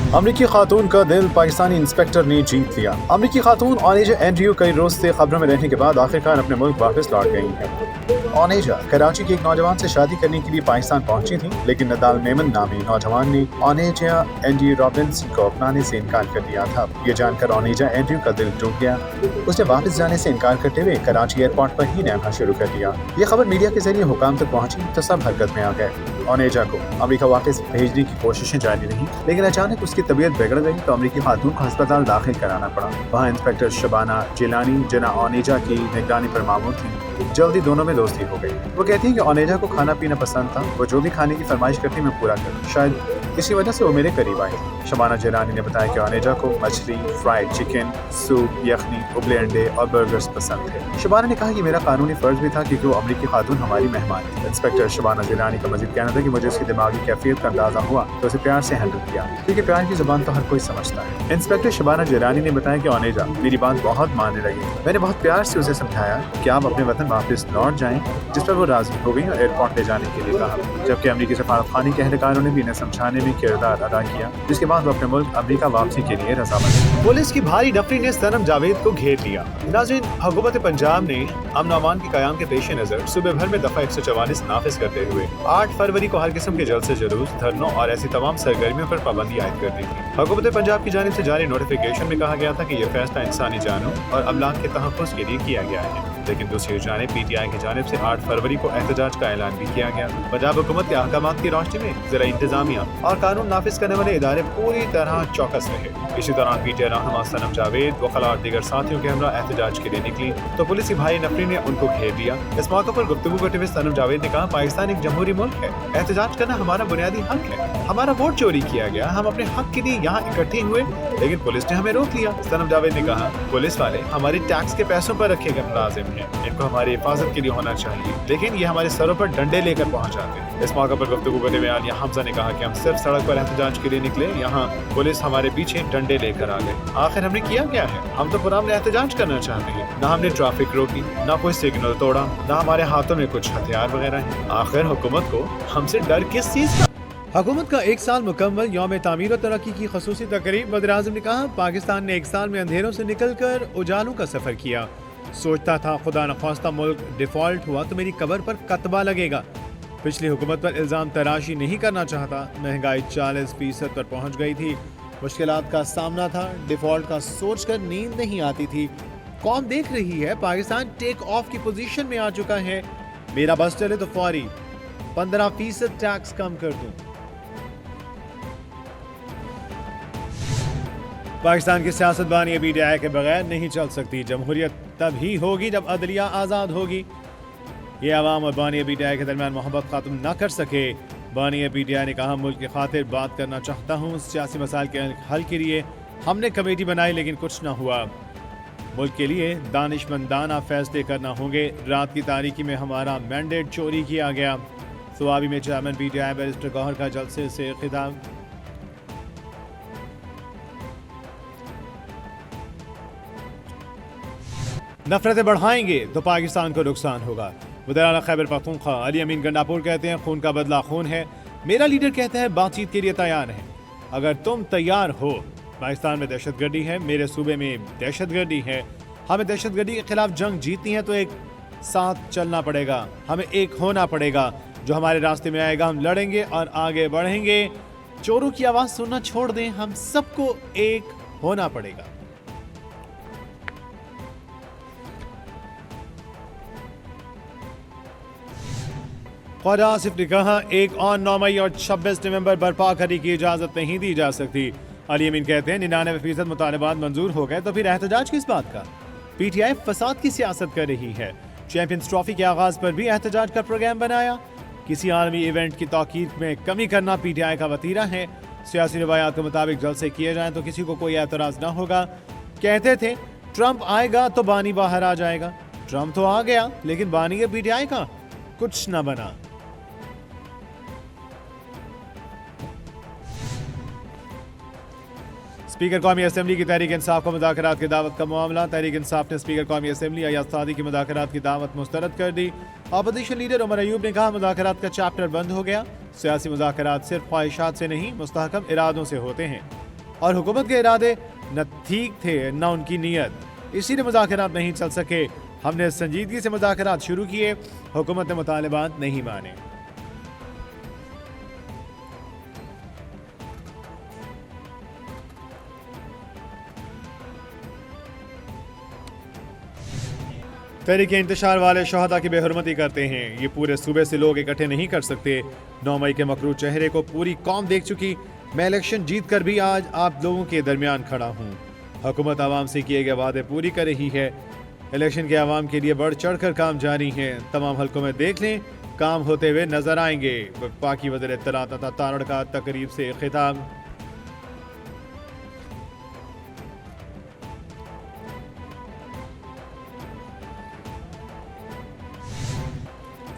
अमरीकी खातून का दिल पाकिस्तानी इंस्पेक्टर ने जीत लिया। अमरीकी खातून ओनेजा एंड्रयू कई रोज से खबरों में रहने के बाद आखिरकार अपने मुल्क वापस लौट गई हैं। ओनेजा कराची के एक नौजवान से शादी करने के लिए पाकिस्तान पहुंची थी, लेकिन नदाल मेमन नामी नौजवान ने ओनेजा एंड्रयू रॉबिन्सन को अपनाने से इनकार कर दिया था। ये जानकर ओनेजा एंड्रयू का दिल टूट गया। उसने वापस जाने से इनकार करते हुए कराची एयरपोर्ट पर ही रहना शुरू कर दिया। ये खबर मीडिया के जरिए हुकाम तक पहुंची तो सब हरकत में आ गए। ओनेजा को अमेरिका वापस भेजने की कोशिशें जारी रहीं, लेकिन अचानक उसकी तबीयत बिगड़ गई तो अमेरिकी खातून को अस्पताल दाखिल कराना पड़ा। वहाँ इंस्पेक्टर शबाना जिलानी जना ओनेजा की निगरानी पर मामूर थी। जल्दी दोनों में दोस्ती हो गई। वो कहती है कि ओनेजा को खाना पीना पसंद था, वो जो भी खाने की फरमाइश करती मैं पूरा करूँ। शायद इसी वजह से वो मेरे करीब आई। शबाना जिलानी ने बताया कि ओनेजा को मछली, फ्राइड चिकन, सूप, यखनी, उबले अंडे और बर्गर्स पसंद थे। शबाना ने कहा कि मेरा कानूनी फर्ज भी था क्योंकि वो अमरीकी खातून हमारी मेहमान थी। इंस्पेक्टर शबाना जिलानी का मजीद कहना था कि मुझे उसकी दिमागी कैफियत का अंदाजा हुआ तो उसे प्यार से हैंडल किया, क्योंकि प्यार की जुबान तो हर कोई समझता है। इंस्पेक्टर शबाना जिलानी ने बताया कि ओनेजा मेरी बात बहुत मानने लगी। मैंने बहुत प्यार से उसे समझाया कि आप अपने वतन वापस लौट जाएं, जिस पर वो राजी हो गई और एयरपोर्ट ले जाने के लिए कहा। जबकि अमरीकी सफारतखाने के अहलकारों ने भी इन्हें समझाने में किरदार अदा किया, जिसके बाद वो अपने मुल्क अमरीका वापसी के लिए रजामंद। पुलिस की भारी नफरी ने सनम जावेद को घेर लिया। नाज़रीन, हुकूमत पंजाब ने अमन अमान के क़याम के पेश नज़र सुबह भर में दफा 144 नाफिज करते हुए 8 फरवरी को हर किस्म के जलसे, जुलूस, धरनों और ऐसी तमाम सरगर्मियों पर पाबंदी आयद कर दी थी। हुकूमत पंजाब की जानिब से जारी नोटिफिकेशन में कहा गया था कि यह फैसला इंसानी जानों और अमलाक के तहफ़्फ़ुज़ के लिए किया गया है, लेकिन दूसरी जानिब PTI की जानिब से 8 फरवरी को एहतजाज का ऐलान भी किया गया। पंजाब हुकूमत के अहकामात की रोशनी में ज़रा इंतजामिया और कानून नाफिज करने वाले इदारे पूरी तरह चौकस रहे। इसी दौरान PTI रहनुमा सनम जावेद, वकला और दीगर साथियों के हमरा एहतजाज के लिए निकली तो पुलिस की भारी नफरी ने उनको घेर लिया। इस मौके पर गुफ्तगू करते हुए सनम जावेद ने कहा, पाकिस्तान एक जमहूरी मुल्क है, एहतजाज करना हमारा बुनियादी हक है। हमारा वोट चोरी किया गया, हम अपने हक के लिए यहाँ इकट्ठे हुए, लेकिन पुलिस ने हमें रोक लिया। सनम जावेद ने कहा, पुलिस वाले हमारे टैक्स के पैसों पर रखे गए मुलाजिम हैं, इनको हमारी हिफाजत के लिए होना चाहिए, लेकिन ये हमारे सरों पर डंडे लेकर पहुँच जाते हैं। इस मौके पर गुफ्तगू करते हुए आलिया हमजा ने कहा कि हम सिर्फ सड़क पर एहतजाज के लिए निकले, यहाँ पुलिस हमारे पीछे डंडे लेकर आ गए। आखिर हमने किया क्या है? हम तो पुराने एहतजाज करना चाहते हैं, ना हमने ट्रैफिक रोकी, ना कोई सिग्नल तोड़ा, ना हमारे हाथों में कुछ हथियार वगैरह हैं। आखिर हुकूमत को हमसे डर किस चीज का? हुकूमत का 1 साल मुकम्मल यौम तामीर और तरक्की की खसूसी तकरीब। वज़ीर-ए-आज़म ने कहा, पाकिस्तान ने 1 साल में अंधेरों से निकलकर उजालों का सफर किया। सोचता था खुदा न ख्वास्ता मुल्क डिफॉल्ट हुआ तो मेरी कब्र पर कतबा लगेगा। पिछली हुकूमत पर इल्ज़ाम तराशी नहीं करना चाहता। महंगाई 40% पर पहुँच गई थी। मुश्किलात का सामना था। डिफॉल्ट का सोच कर नींद नहीं आती थी। कौम देख रही है, पाकिस्तान टेक ऑफ की पोजीशन में आ चुका है। मेरा बस चले तो फौरी 15% टैक्स कम कर दूं। पाकिस्तान की सियासतबानी PTI के बगैर नहीं चल सकती। जमहूरियत तभी होगी जब अदलिया आज़ाद होगी। ये अवाम और बानी PTI के दरमियान मोहब्बत खत्म न कर सके। बानी PTI ने कहा, मुल्क की खातिर बात करना चाहता हूँ। सियासी मसाइल के हल के लिए हमने कमेटी बनाई, लेकिन कुछ न हुआ। मुल्क के लिए दानिशमंदाना फैसले करना होंगे। रात की तारीकी में हमारा मैंडेट चोरी किया गया। सुवाबी में चेयरमैन PTI बैरिस्टर गौहर का जलसे से खिताब। नफरतें बढ़ाएंगे तो पाकिस्तान को नुकसान होगा। वज़ीर खैबर पख्तूनख्वा अली अमीन गंडापुर कहते हैं, खून का बदला खून है। मेरा लीडर कहता है बातचीत के लिए तैयार है। अगर तुम तैयार हो, पाकिस्तान में दहशतगर्दी है, मेरे सूबे में दहशतगर्दी है, हमें दहशतगर्दी के खिलाफ जंग जीतनी है तो एक साथ चलना पड़ेगा, हमें एक होना पड़ेगा। जो हमारे रास्ते में आएगा हम लड़ेंगे और आगे बढ़ेंगे। चोरों की आवाज़ सुनना छोड़ दें, हम सबको एक होना पड़ेगा। ख्वाजा आसिफ ने कहा, एक और 9 मई और 26 नवंबर बर्पा करने की इजाज़त नहीं दी जा सकती। अली अमीन कहते हैं, 99% मुतालबात मंजूर हो गए तो फिर एहतजाज किस बात का? PTI फसाद की सियासत कर रही है। चैंपियंस ट्रॉफी के आगाज पर भी एहतजाज का प्रोग्राम बनाया। किसी आलमी इवेंट की तौकीर में कमी करना PTI का वतीरा है। सियासी रवायात के मुताबिक जलसे किए जाएं तो किसी को कोई एतराज़ न होगा। कहते थे ट्रंप आएगा तो बानी बाहर आ जाएगा। ट्रंप तो आ गया, लेकिन बानी PTI का कुछ न बना। स्पीकर कौमी असम्बली की तहरीक इंसाफ को मुज़ाकरात की दावत का मामला। तहरीक इंसाफ ने स्पीकर कौमी असम्बली अयाज सादी की मुज़ाकरात की दावत मुस्तरद कर दी। अपोजिशन लीडर उमर अयूब ने कहा, मुज़ाकरात का चैप्टर बंद हो गया। सियासी मुज़ाकरात सिर्फ ख्वाहिशात से नहीं, मुस्तहकम इरादों से होते हैं। और हुकूमत के इरादे न ठीक थे न उनकी नीयत, इसीलिए मुज़ाकरात नहीं चल सके। हमने संजीदगी से मुज़ाकरात शुरू किए, हुकूमत ने मुतालिबात नहीं माने। तहरीके इंतशार वाले शहदा की बेहरमती करते हैं। ये पूरे सूबे से लोग इकट्ठे नहीं कर सकते। 9 मई के मकरूज चेहरे को पूरी कौम देख चुकी। मैं इलेक्शन जीत कर भी आज आप लोगों के दरमियान खड़ा हूँ। हुकूमत आवाम से किए गए वादे पूरी कर रही है। इलेक्शन के आवाम के लिए बढ़ चढ़ कर काम जारी है। तमाम हलकों में देख लें, काम होते हुए नजर आएंगे। वफाकी वज़ीर इत्तलात तथा तारण का तकरीब से खिताब।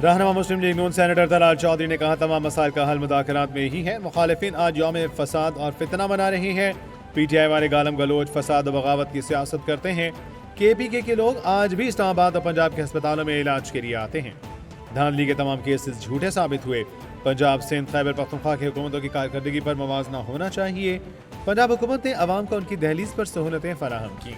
रहनुमा मुस्लिम लीग नून सेनेटर तलाल चौधरी ने कहा, तमाम मसाइल का हल मुज़ाकरात में ही है। मुखालिफिन आज यौम फसाद और फितना मना रहे हैं। PTI वाले गालम गलोच, फसाद और बगावत की सियासत करते हैं। KPK के लोग आज भी इस्लामाबाद और पंजाब के अस्पतालों में इलाज के लिए आते हैं। धांधली के तमाम केसेस झूठे साबित हुए। पंजाब, सिंध, खैबर पख्तूनख्वा की हुकूमतों की कारकर्दगी पर मवाजना होना चाहिए। पंजाब हुकूमत ने अवाम को उनकी दहलीज पर सहूलतें फराहम की।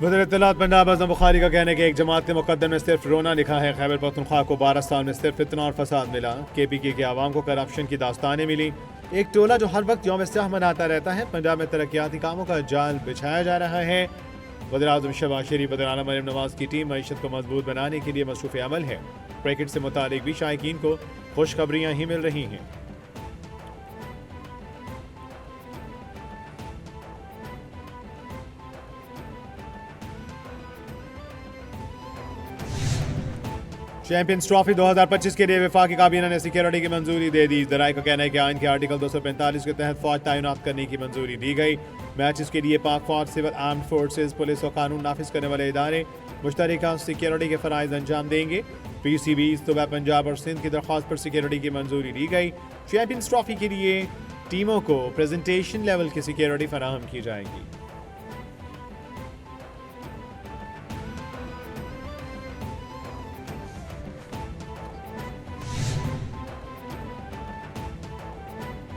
वज़ीर इत्तलात पंजाब आज़म बुखारी का कहना है कि एक जमात के मुकद्दर में सिर्फ रोना लिखा है। खैबर पख्तूनख्वा को 12 साल में सिर्फ फितना और फसाद मिला। KPK के आवाम को करप्शन की दास्तानें मिली। एक टोला जो हर वक्त यौम स्याह मनाता रहता है। पंजाब में तरक्याती कामों का जाल बिछाया जा रहा है। वज़ीर आज़म शहबाज शरीफ, वज़ीर आला मरियम नवाज की टीम मईशत को मजबूत बनाने के लिए मसरूफ़ अमल है। क्रिकेट से मुतालिक भी शायकीन को खुशखबरियाँ ही मिल रही हैं। चैंपियंस ट्रॉफी 2025 के लिए वफाकी काबीना ने सिक्योरिटी की मंजूरी दे दी। जराये का कहना है कि आइन के आर्टिकल 245 के तहत फौज तैनात करने की मंजूरी दी गई। मैचेस के लिए पाक फौज, सिविल आर्म्ड फोर्सेज, पुलिस और कानून नाफिज करने वाले इदारे मुश्तरका सिक्योरिटी के फराइज अंजाम देंगे। PCB, सूबा पंजाब और सिंध की दरख्वास्त पर सिक्योरिटी की मंजूरी दी गई। चैंपियंस ट्रॉफी के लिए टीमों को प्रेजेंटेशन लेवल की सिक्योरिटी फराहम की जाएगी।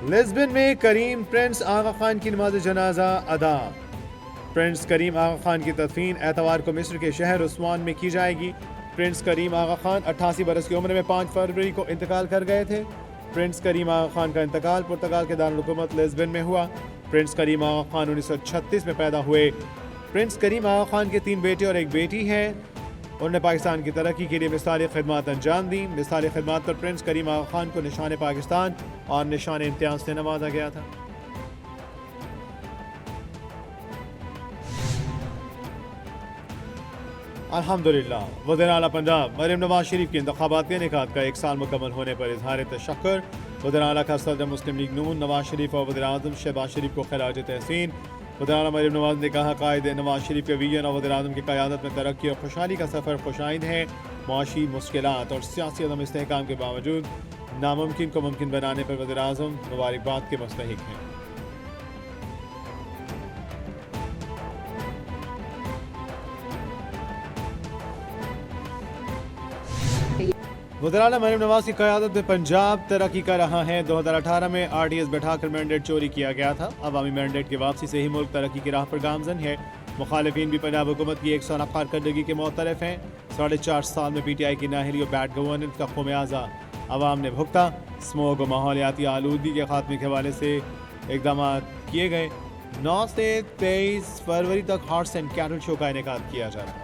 लिस्बन में करीम प्रिंस आगा खान की नमाज जनाजा अदा। प्रिंस करीम आगा खान की तदफीन एतवार को मिस्र के शहर उस्मान में की जाएगी। प्रिंस करीम आगा खान 88 बरस की उम्र में 5 फरवरी को इंतकाल कर गए थे। प्रिंस करीम आगा खान का इंतकाल पुर्तगाल के दारुल हुकूमत लिस्बन में हुआ। प्रिंस करीम आगा खान 1936 में पैदा हुए। प्रिंस करीम आगा खान के 3 बेटे और 1 बेटी है। उन्होंने पाकिस्तान की तरक्की के लिए मिसाली खिदमत अंजाम दी। मिसाली खिदमत पर प्रिंस करीम आगा खान को निशान पाकिस्तान और निशान इम्तियाज से नवाजा गया था। अल्हम्दुलिल्लाह। वज़ीर आला पंजाब मरियम नवाज शरीफ की इंतखाबाती निकात का 1 साल मुकम्मल होने पर इजहार तशक्कुर। वज़ीर आला का सदर मुस्लिम लीग नून नवाज शरीफ और वज़ीर आज़म शहबाज शरीफ को खिराज तहसीन। वज़ीर आला मरियम नवाज ने कहा, कायद नवाज शरीफ के विजन और वज़ीर आज़म की क़यादत में तरक्की और खुशहाली का सफ़र खुशाइद है। माशी मुश्किलात और सियासी अदम इस्तेहकाम के बावजूद नामुमकिन को मुमकिन बनाने पर वज़ीर आज़म मुबारकबाद के मुस्तहिक हैं। वज़ीर आला मरियम नवाज की क़यादत में पंजाब तरक्की कर रहा है। 2018 में RTS बैठाकर मैंडेट चोरी किया गया था। अवामी मैंडेट की वापसी से ही मुल्क तरक्की की राह पर गामजन है। मुखालिफिन भी पंजाब हुकूमत की 1 साल कारकर्दगी के मुतरफ हैं। 4.5 साल में PTI की नाहली और बैड गवर्नेंस का खुमियाजा अवाम ने भुगता। स्मोक और माहौलियाती आलूदगी के खात्मे के हवाले से इकदाम किए गए। 9 से 23 फरवरी तक हॉर्स एंड कैटल शो का इनेकाद किया जा रहा है।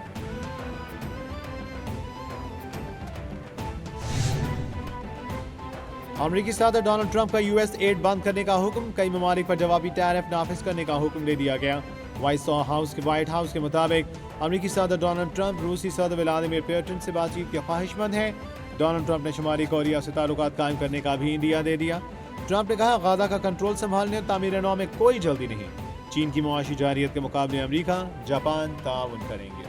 अमरीकी सदर डोनाल्ड ट्रंप का US एड बंद करने का हुक्म। कई ममालिक पर जवाबी टैरिफ नाफिज करने का हुक्म दे दिया गया। व्हाइट हाउस के मुताबिक अमरीकी सदर डोनाल्ड ट्रंप रूसी सदर व्लादिमीर पुतिन से बातचीत के ख्वाहिशमंद हैं। डोनाल्ड ट्रंप ने शुमारी कोरिया से ताल्लुकात कायम करने का भी इंदिया दे दिया। ट्रंप ने कहा, गाजा का कंट्रोल संभालने और तामीर नौ में कोई जल्दी नहीं। चीन की मुआशी जारियत के मुकाबले अमरीका, जापान ताउन करेंगे।